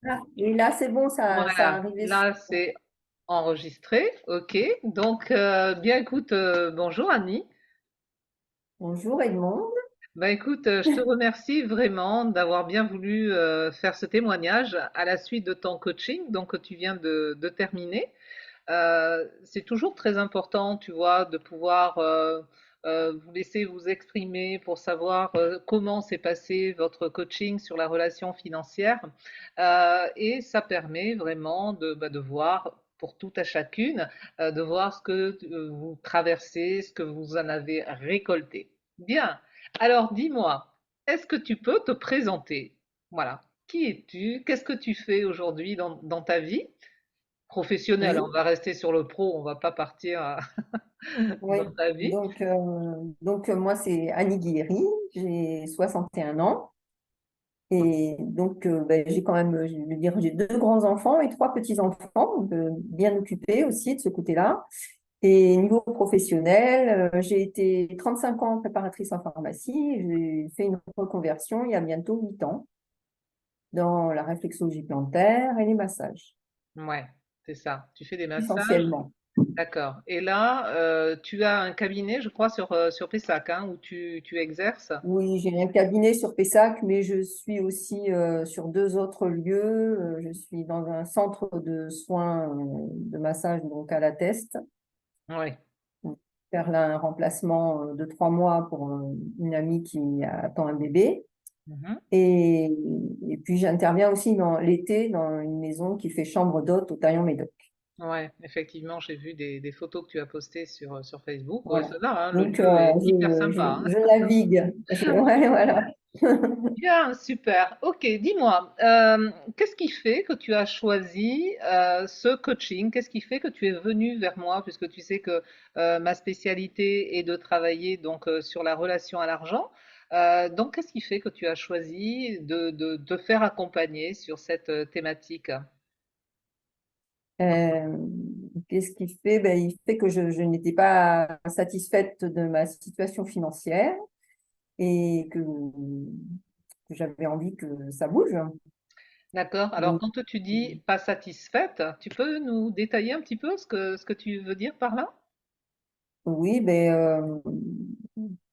Ah, et là, c'est bon, ça a Voilà, arrivé sur. là c'est enregistré, ok. Donc, bien écoute, bonjour Annie. Bonjour Edmond. Bah écoute, je te remercie vraiment d'avoir bien voulu faire ce témoignage à la suite de ton coaching, donc que tu viens de terminer. C'est toujours très important, tu vois, de pouvoir vous laisser vous exprimer pour savoir comment s'est passé votre coaching sur la relation financière. Et ça permet vraiment de voir pour tout à chacune, de voir ce que vous traversez, ce que vous en avez récolté. Bien. Alors dis-moi, est-ce que tu peux te présenter? Voilà. Qui es-tu? Qu'est-ce que tu fais aujourd'hui dans ta vie? Professionnel, on Oui, va rester sur le pro, on va pas partir oui. dans ta vie. Moi, c'est Annie Guéry, j'ai 61 ans. Et donc, j'ai quand même, je veux dire, j'ai deux grands-enfants et trois petits-enfants, donc, bien occupés aussi de ce côté-là. Et niveau professionnel, j'ai été 35 ans préparatrice en pharmacie. J'ai fait une reconversion il y a bientôt 8 ans dans la réflexologie plantaire et les massages, Ouais, c'est ça. Tu fais des massages, essentiellement. d'accord. Et là, tu as un cabinet, je crois, sur Pessac, hein, où tu exerces. Oui, j'ai un cabinet sur Pessac, mais je suis aussi sur deux autres lieux. Je suis dans un centre de soins de massage, donc à la Teste, Ouais. pour faire là un remplacement de 3 mois pour une amie qui attend un bébé. Mhm. Et, et puis j'interviens aussi dans l'été dans une maison qui fait chambre d'hôte au Taillon-Médoc. Ouais, effectivement, j'ai vu des photos que tu as postées sur Facebook. Ouais, Voilà. ça va, hein, le Donc, lieu est hyper sympa, hein. je navigue. Ouais, voilà. Bien, super. Ok, dis-moi, qu'est-ce qui fait que tu as choisi ce coaching? Qu'est-ce qui fait que tu es venu vers moi, puisque tu sais que ma spécialité est de travailler donc sur la relation à l'argent. Donc, qu'est-ce qui fait que tu as choisi de te faire accompagner sur cette thématique? Euh, Qu'est-ce qu'il fait? Ben, il fait que je n'étais pas satisfaite de ma situation financière et que j'avais envie que ça bouge. D'accord. Alors, Donc, quand tu dis pas satisfaite, tu peux nous détailler un petit peu ce que tu veux dire par là? oui,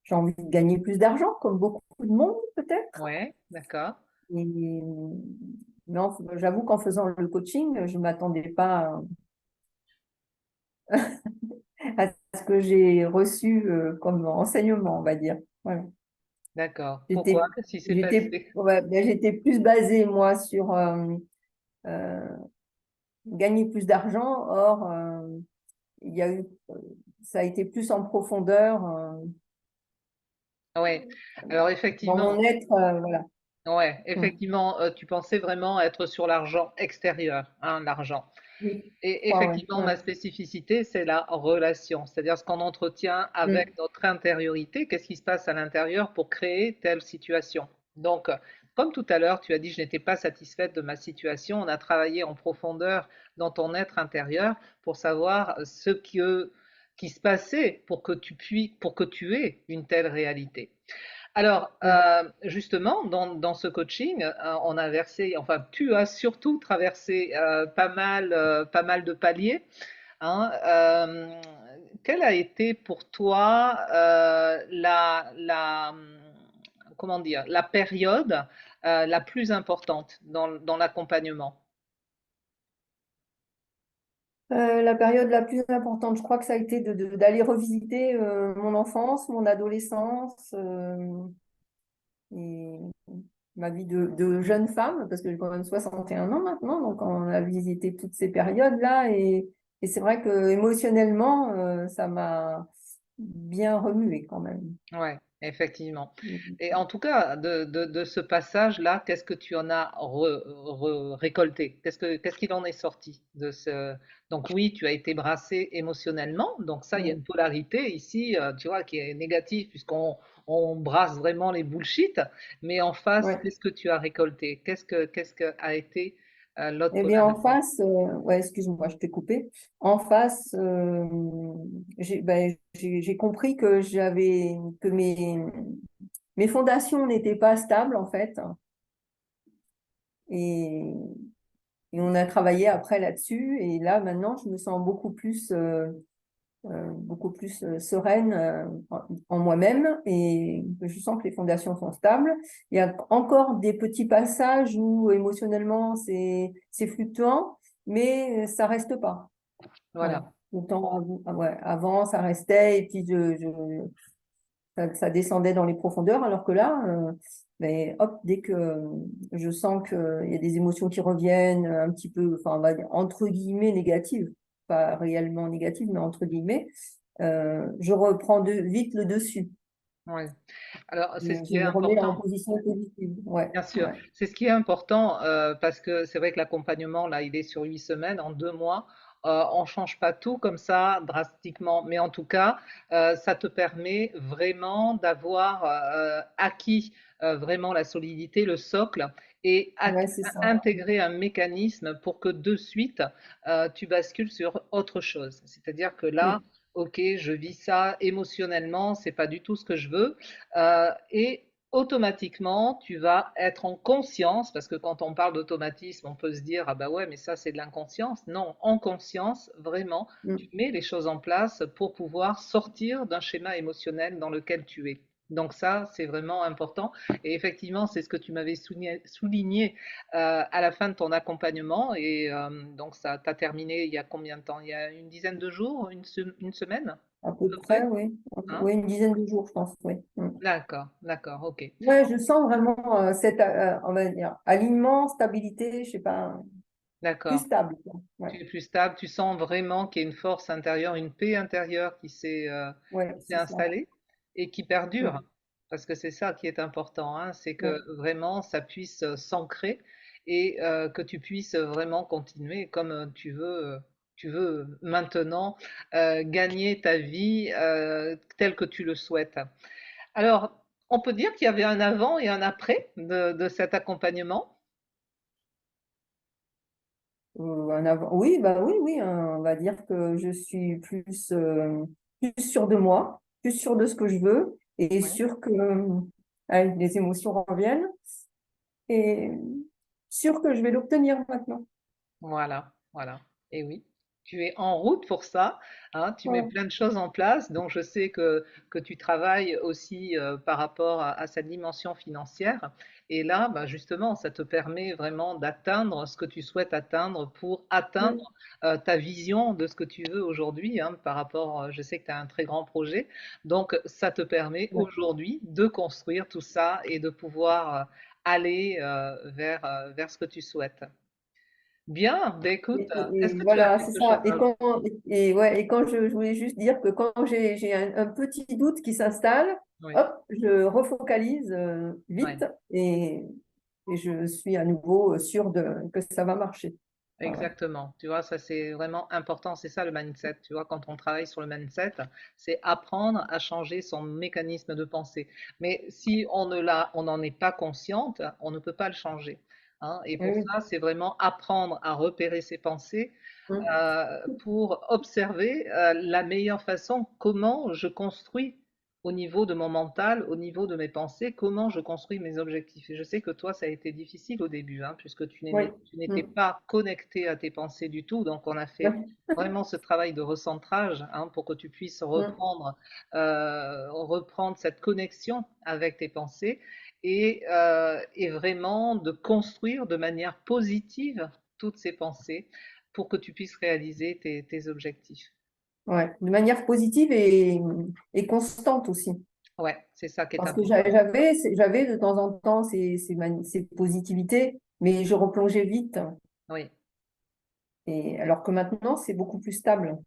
j'ai envie de gagner plus d'argent, comme beaucoup de monde, peut-être. Ouais, d'accord. Et, non, j'avoue qu'en faisant le coaching, je ne m'attendais pas à ce que j'ai reçu comme enseignement, on va dire. Voilà. D'accord. Pourquoi? Qu'est-ce qui s'est passé? Ouais, j'étais plus basée, moi, sur euh, gagner plus d'argent. Or, il y a eu, ça a été plus en profondeur Ouais. Alors dans effectivement, mon être. Voilà. ouais, Mm. effectivement, tu pensais vraiment être sur l'argent extérieur, hein, l'argent. Oui, je Et crois, ouais. effectivement, Ouais. ma spécificité, c'est la relation, c'est-à-dire ce qu'on entretient avec Mm. notre intériorité, qu'est-ce qui se passe à l'intérieur pour créer telle situation. Donc, comme tout à l'heure, tu as dit, je n'étais pas satisfaite de ma situation, on a travaillé en profondeur dans ton être intérieur pour savoir qui se passait pour que tu aies une telle réalité. Alors, Mm. justement, dans ce coaching, on a versé, enfin, tu as surtout traversé pas mal de paliers, hein. Quelle a été pour toi comment dire, la période la plus importante dans l'accompagnement? La période la plus importante, je crois que ça a été d'aller revisiter mon enfance, mon adolescence et ma vie de jeune femme, parce que j'ai quand même 61 ans maintenant, donc on a visité toutes ces périodes-là et c'est vrai que émotionnellement, ça m'a bien remué quand même. Ouais, effectivement. Et en tout cas, de ce passage-là, qu'est-ce que tu en as récolté? Qu'est-ce qu'il en est sorti de ce... Donc oui, tu as été brassé émotionnellement, donc ça, il y a une Mm. polarité ici, tu vois, qui est négative, puisqu'on brasse vraiment les bullshit, mais en face, Ouais. qu'est-ce que tu as récolté? Qu'est-ce que a été l'autre Eh bien, en polarité? face, ouais, excuse-moi, je t'ai coupé. En face, j'ai compris que mes fondations n'étaient pas stables, en fait. Et et on a travaillé après là-dessus. Et là, maintenant, je me sens beaucoup plus sereine en moi-même et je sens que les fondations sont stables. Il y a encore des petits passages où émotionnellement c'est fluctuant, mais ça reste pas. Voilà. Voilà. Autant ouais, avant, ça restait et puis ça descendait dans les profondeurs, alors que là, ben, hop, dès que je sens qu'il y a des émotions qui reviennent un petit peu, enfin, on va dire, entre guillemets, négatives, pas réellement négatives, mais entre guillemets, je reprends vite le dessus. Ouais. Alors, c'est ce qui Je est me remets en important. position positive. Ouais, Bien sûr, ouais, c'est ce qui est important parce que c'est vrai que l'accompagnement, là, il est sur 8 semaines, en 2 mois. On change pas tout comme ça drastiquement, mais en tout cas, ça te permet vraiment d'avoir acquis vraiment la solidité, le socle, et ouais, c'est ça. intégrer un mécanisme pour que de suite, tu bascules sur autre chose. C'est-à-dire que là, Mm, ok, je vis ça émotionnellement, c'est pas du tout ce que je veux, et automatiquement, tu vas être en conscience, parce que quand on parle d'automatisme, on peut se dire, ah bah ouais, mais ça c'est de l'inconscience. Non, en conscience, vraiment, tu mm. mets les choses en place pour pouvoir sortir d'un schéma émotionnel dans lequel tu es. Donc ça, c'est vraiment important. Et effectivement, c'est ce que tu m'avais souligné à la fin de ton accompagnement. Et donc ça t'a terminé il y a combien de temps? Il y a une dizaine de jours, une semaine, à À peu peu près, près, oui. hein? Oui, une dizaine de jours, je pense. Oui. Mm. D'accord, d'accord, ok. Ouais, je sens vraiment cet on va dire, alignement, stabilité, je sais pas, plus D'accord. stable, quoi. Ouais, Tu es plus stable, tu sens vraiment qu'il y a une force intérieure, une paix intérieure ouais, qui s'est c'est ça. installée et qui perdure. Mm, Parce que c'est ça qui est important, hein, c'est que ouais, vraiment ça puisse s'ancrer et que tu puisses vraiment continuer comme tu veux maintenant gagner ta vie telle que tu le souhaites. Alors, on peut dire qu'il y avait un avant et un après de cet accompagnement. Oui, bah oui, oui, hein, on va dire que je suis plus sûre de moi, plus sûre de ce que je veux et Oui. sûre que les émotions reviennent et sûre que je vais l'obtenir maintenant. Voilà, voilà. Et oui, tu es en route pour ça, hein, tu mets Ouais, plein de choses en place, donc je sais que tu travailles aussi par rapport à cette dimension financière. Et là, bah, justement, ça te permet vraiment d'atteindre ce que tu souhaites atteindre pour mm, atteindre ta vision de ce que tu veux aujourd'hui, hein, par rapport, je sais que tu as un très grand projet, donc ça te permet ouais. aujourd'hui de construire tout ça et de pouvoir aller vers ce que tu souhaites. Bien, ben écoute, est-ce Et que tu as voilà, c'est quelque chose ça. à ajouter? Ouais, et quand je voulais juste dire que quand j'ai un petit doute qui s'installe, Oui, hop, je refocalise oui, vite et je suis à nouveau sûre que ça va marcher. Ah ouais. exactement. Tu vois, ça c'est vraiment important. C'est ça le mindset. Tu vois, quand on travaille sur le mindset, c'est apprendre à changer son mécanisme de pensée. Mais si on n'en est pas consciente, on ne peut pas le changer, hein. Et Eh pour oui. ça, c'est vraiment apprendre à repérer ses pensées Mm. pour observer la meilleure façon, comment je construis au niveau de mon mental, au niveau de mes pensées, comment je construis mes objectifs. Et je sais que toi, ça a été difficile au début, hein, puisque Oui. tu n'étais Mm. pas connecté à tes pensées du tout. Donc, on a fait Ouais. vraiment ce travail de recentrage, hein, pour que tu puisses Mm. reprendre cette connexion avec tes pensées et vraiment de construire de manière positive toutes ces pensées pour que tu puisses réaliser tes objectifs. Ouais. De manière positive et constante aussi. Ouais, c'est ça qui est Parce que important. j'avais de temps en temps ces positivités, mais je replongeais vite. Oui, Et alors que maintenant, c'est beaucoup plus stable.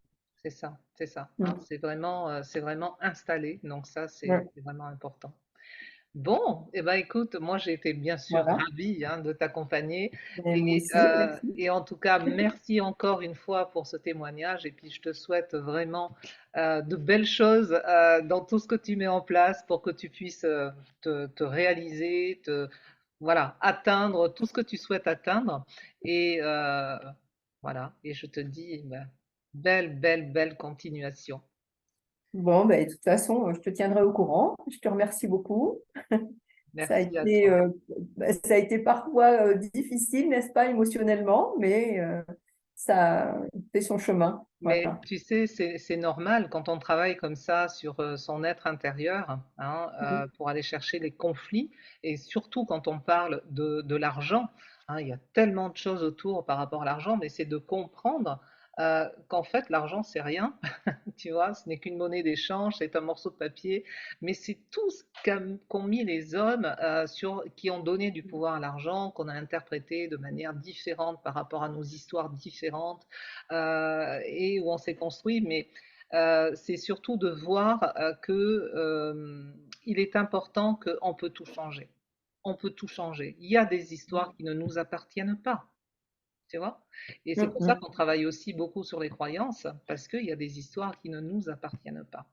c'est ça, hein. Mm. C'est vraiment installé. Donc ça, Ouais. c'est vraiment important. Bon, eh ben écoute, moi j'ai été bien sûr Voilà. ravie, hein, de t'accompagner Et moi aussi, merci. et en tout cas merci encore une fois pour ce témoignage et puis je te souhaite vraiment de belles choses dans tout ce que tu mets en place pour que tu puisses te réaliser, voilà, atteindre tout ce que tu souhaites atteindre et voilà, et je te dis ben, belle continuation. Bon, ben, de toute façon, je te tiendrai au courant. Je te remercie beaucoup. Ça a Merci à été, toi. ça a été parfois difficile, n'est-ce pas, émotionnellement, mais ça fait son chemin. Mais Voilà. tu sais, c'est normal quand on travaille comme ça sur son être intérieur, hein, Mm. pour aller chercher les conflits, et surtout quand on parle de l'argent, hein, il y a tellement de choses autour par rapport à l'argent, mais c'est de comprendre qu'en fait l'argent c'est rien, tu vois, ce n'est qu'une monnaie d'échange, c'est un morceau de papier, mais c'est tout ce qu'ont mis les hommes qui ont donné du pouvoir à l'argent, qu'on a interprété de manière différente par rapport à nos histoires différentes et où on s'est construit. Mais c'est surtout de voir que il est important qu'on peut tout changer. On peut tout changer. Il y a des histoires qui ne nous appartiennent pas. Tu vois? Et c'est pour ça Mm. qu'on travaille aussi beaucoup sur les croyances, parce qu'il y a des histoires qui ne nous appartiennent pas.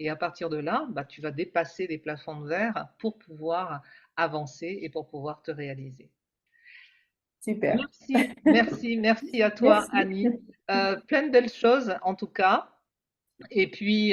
Et à partir de là, bah, tu vas dépasser les plafonds de verre pour pouvoir avancer et pour pouvoir te réaliser. Super. Merci, merci, merci à toi, Merci. Annie. Plein de belles choses en tout cas. Et puis,